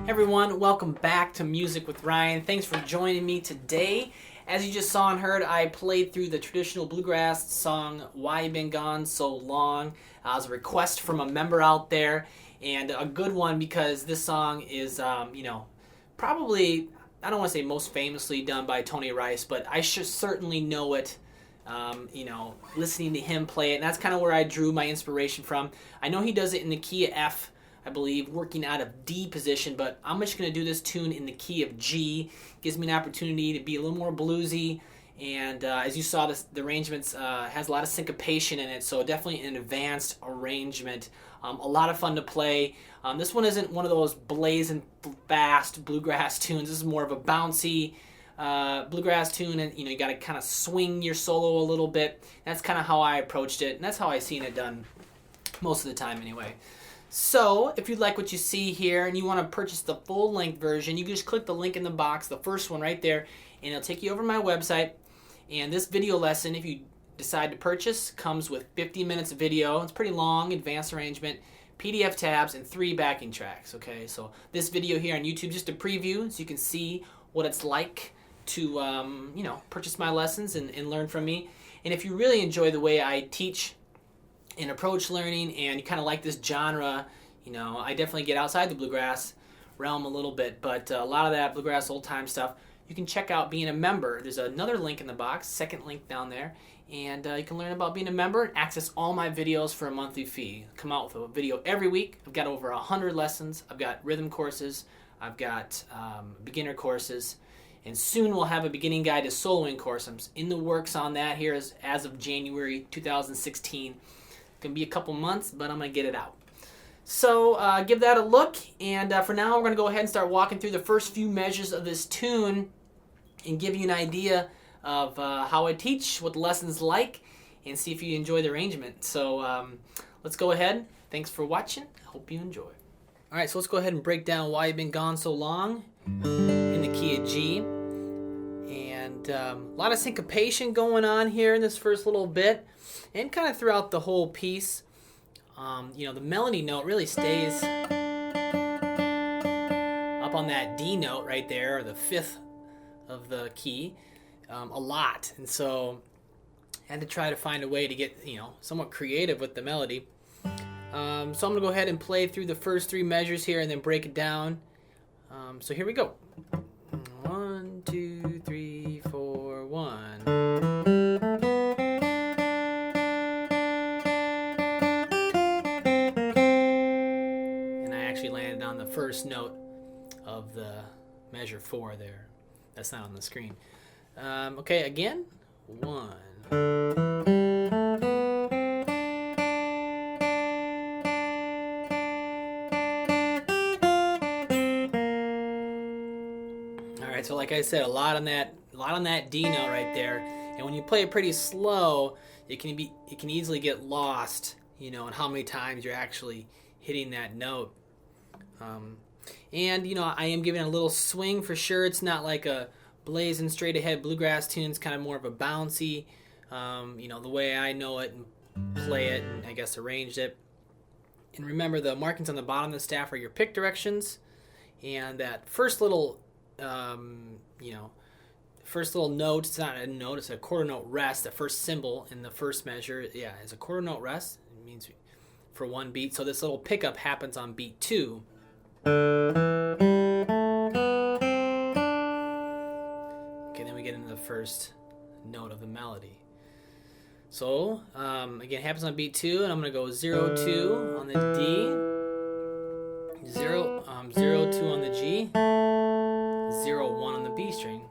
Everyone, welcome back to Music with Ryan. Thanks for joining me today. As you just saw and heard, I played through the traditional bluegrass song "Why You Been Gone So Long" as a request from a member out there, and a good one because this song is, probably, I don't want to say most famously done by Tony Rice, but I should certainly know it. Listening to him play it, and that's kind of where I drew my inspiration from. I know he does it in the key of F, I believe, working out of D position, but I'm just going to do this tune in the key of G. Gives me an opportunity to be a little more bluesy, and as you saw, the arrangements has a lot of syncopation in it, so definitely an advanced arrangement. A lot of fun to play. This one isn't one of those blazing fast bluegrass tunes. This is more of a bouncy bluegrass tune, and you got to kind of swing your solo a little bit. That's kind of how I approached it, and that's how I seen it done most of the time anyway. So, if you like what you see here and you want to purchase the full-length version, you can just click the link in the box, the first one right there, and it'll take you over to my website. And this video lesson, if you decide to purchase, comes with 50 minutes of video. It's pretty long, advanced arrangement, PDF tabs, and 3 backing tracks. Okay, so this video here on YouTube, just a preview, so you can see what it's like to, purchase my lessons and learn from me. And if you really enjoy the way I teach and approach learning, and you kind of like this genre, I definitely get outside the bluegrass realm a little bit, but a lot of that bluegrass old time stuff, you can check out being a member. There's another link in the box, second link down there, and you can learn about being a member and access all my videos for a monthly fee. Come out with a video every week. I've got over 100 lessons. I've got rhythm courses. I've got beginner courses, and soon we'll have a beginning guide to soloing course. I'm in the works on that here as of January 2016. Going to be a couple months, but I'm going to get it out. So give that a look, and for now we're going to go ahead and start walking through the first few measures of this tune and give you an idea of how I teach, what the lesson's like, and see if you enjoy the arrangement. So let's go ahead. Thanks for watching. I hope you enjoy. Alright, so let's go ahead and break down Why You've Been Gone So Long in the key of G. And a lot of syncopation going on here in this first little bit, and kind of throughout the whole piece. The melody note really stays up on that D note right there, or the 5th of the key, a lot. And so I had to try to find a way to get, somewhat creative with the melody. So I'm going to go ahead and play through the first 3 measures here and then break it down. So here we go. 1, 2, 3, 4, 1. Landed on the first note of the measure 4 there. That's not on the screen. Okay, again. 1. Alright, so like I said, a lot on that D note right there. And when you play it pretty slow, it can easily get lost, in how many times you're actually hitting that note. I am giving a little swing for sure. It's not like a blazing straight ahead bluegrass tune. It's kind of more of a bouncy, the way I know it and play it and I guess arranged it. And remember, the markings on the bottom of the staff are your pick directions, and that first little, first little note, it's not a note, it's a quarter note rest. The first symbol in the first measure, is a quarter note rest. It means for 1 beat. So this little pickup happens on beat 2. Okay, then we get into the first note of the melody. So, again, it happens on beat 2, and I'm going to go 0, 2 on the D, 0, 0, 2 on the G, 0, 1 on the B string.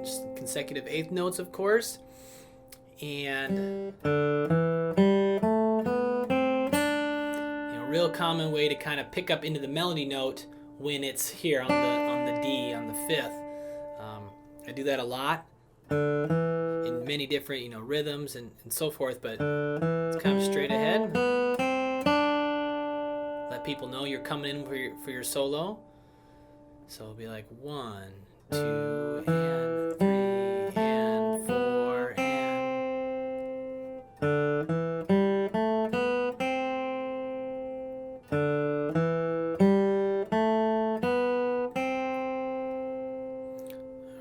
Just consecutive 8th notes, of course. And real common way to kind of pick up into the melody note when it's here on the D on the fifth. I do that a lot in many different rhythms and so forth, but it's kind of straight ahead. Let people know you're coming in for your solo. So it'll be like 1, 2, and 3, and 4,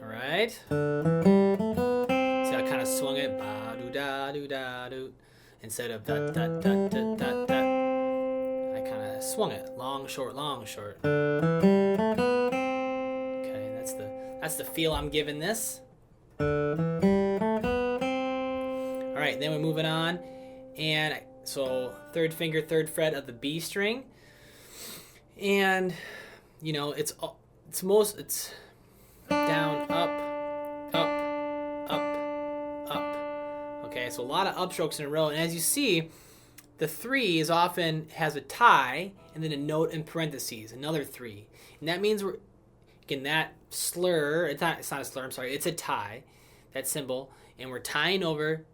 all right. See, I kind of swung it ba do da do da do instead of da da da da da da. I kind of swung it long short long short. That's the feel I'm giving this. All right, then we're moving on, and so third finger, third fret of the B string, and it's down, up, up, up, up. Okay, so a lot of upstrokes in a row, and as you see, the 3 has a tie and then a note in parentheses, another 3, and that means that slur, it's not a slur, I'm sorry, it's a tie, that symbol, and we're tying over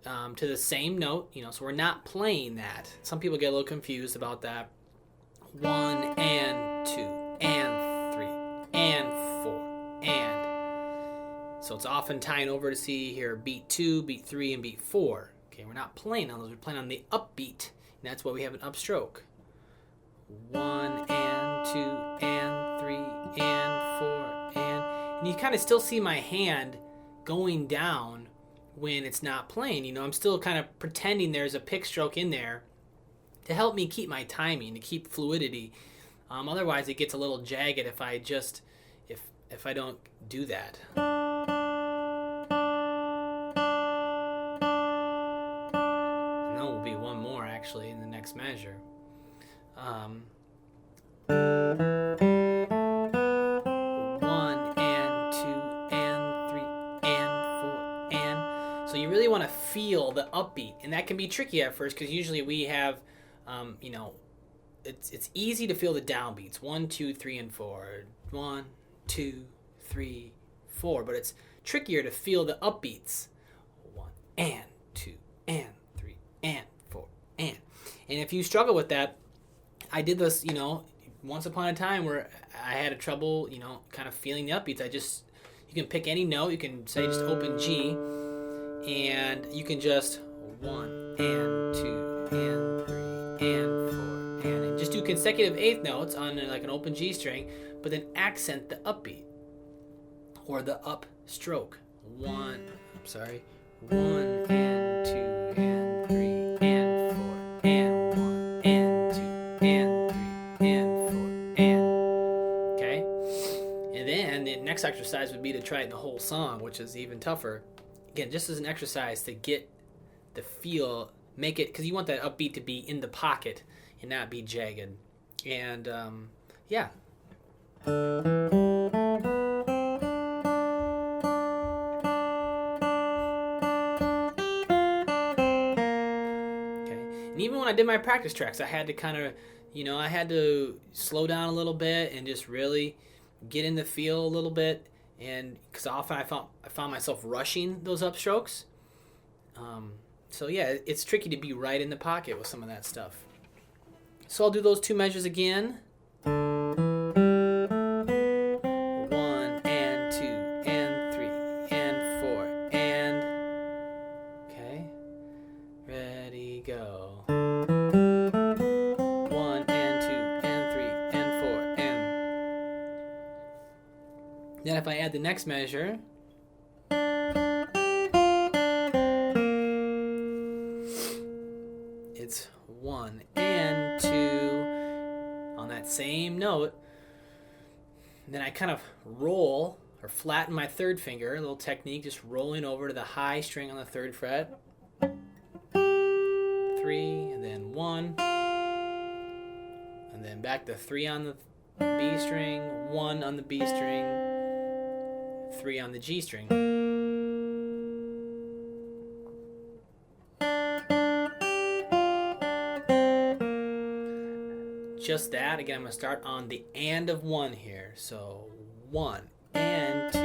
to the same note, so we're not playing that. Some people get a little confused about that. 1 and 2 and 3 and 4 and. So it's often tying over to see here beat 2, beat 3, and beat 4. Okay, we're not playing on those, we're playing on the upbeat, and that's why we have an upstroke. 1 and 2 and 3 and 4 and you kind of still see my hand going down when it's not playing. I'm still kind of pretending there's a pick stroke in there to help me keep my timing, to keep fluidity. Otherwise it gets a little jagged if I don't do that. And then will be one more actually in the next measure. 1 and 2 and 3 and 4 and. So you really want to feel the upbeat, and that can be tricky at first because usually we have, it's easy to feel the downbeats 1, 2, 3, and 4. 1, 2, 3, 4, but it's trickier to feel the upbeats. 1 and 2 and 3 and 4 and. And if you struggle with that, I did this, once upon a time where I had a trouble, kind of feeling the upbeats. You can pick any note. You can say just open G, and you can just 1 and 2 and 3 and 4 and just do consecutive eighth notes on like an open G string, but then accent the upbeat or the up stroke. 1 and 2 and 3 and 4 and 1 and 2 and 3 and 4 and. Okay? And then the next exercise would be to try it in the whole song, which is even tougher. Again, just as an exercise to get the feel, make it, because you want that upbeat to be in the pocket and not be jagged. And, yeah. Even when I did my practice tracks, I had to kind of, I had to slow down a little bit and just really get in the feel a little bit. And because often I found myself rushing those upstrokes. So yeah, it's tricky to be right in the pocket with some of that stuff. So I'll do those 2 measures again. 1 and 2 and 3 and 4 and. Okay. Ready, go. 1 and 2 and 3 and 4 and. Then if I add the next measure, it's 1 and 2 on that same note. And then I kind of roll or flatten my third finger, a little technique, just rolling over to the high string on the 3rd fret. 3 and then 1, and then back to 3 on the B string, 1 on the B string, 3 on the G string. just that. Again, I'm going to start on the and of 1 here. So 1 and 2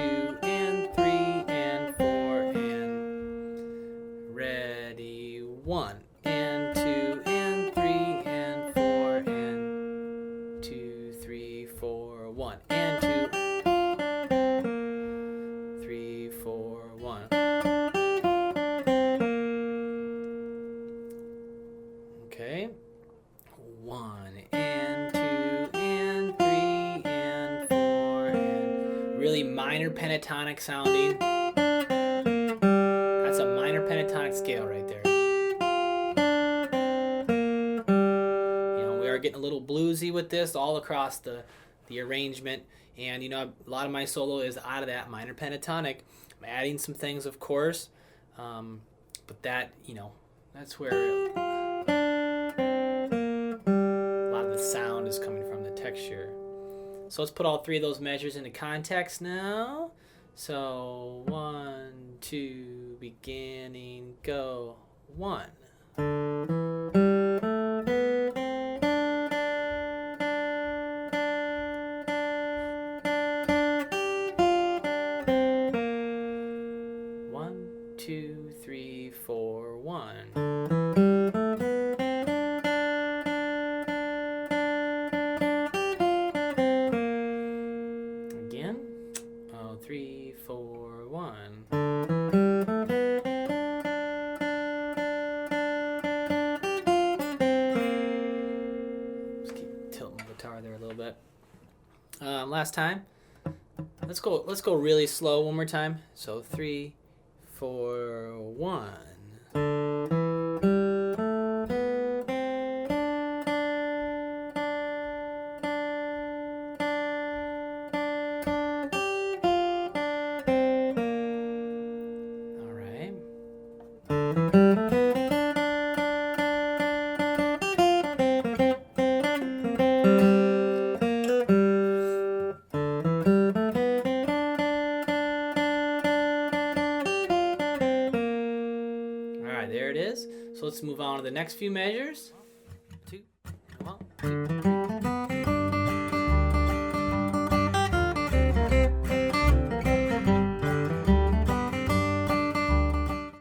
and 3 and 4 and ready. 1 and 2 and 3 and 4 and 2, 3, 4, 1 and 2, 3, 4, 1. Okay. 1 and 2 and 3 and 4 and really minor pentatonic sounding. That's a minor pentatonic scale right there. You know, we are getting a little bluesy with this all across the arrangement, and you know, a lot of my solo is out of that minor pentatonic. I'm adding some things, of course, but that, you know, that's where the sound is coming from, the texture. So let's put all 3 of those measures into context now. So 1, 2, beginning, go. 1. One, 2, 3, 4, 1. Again. 3, 4, 1. Just keep tilting the guitar there a little bit. Last time. Let's go really slow one more time. So 3, 4, 1. There it is. So let's move on to the next few measures. 2, 1, 2.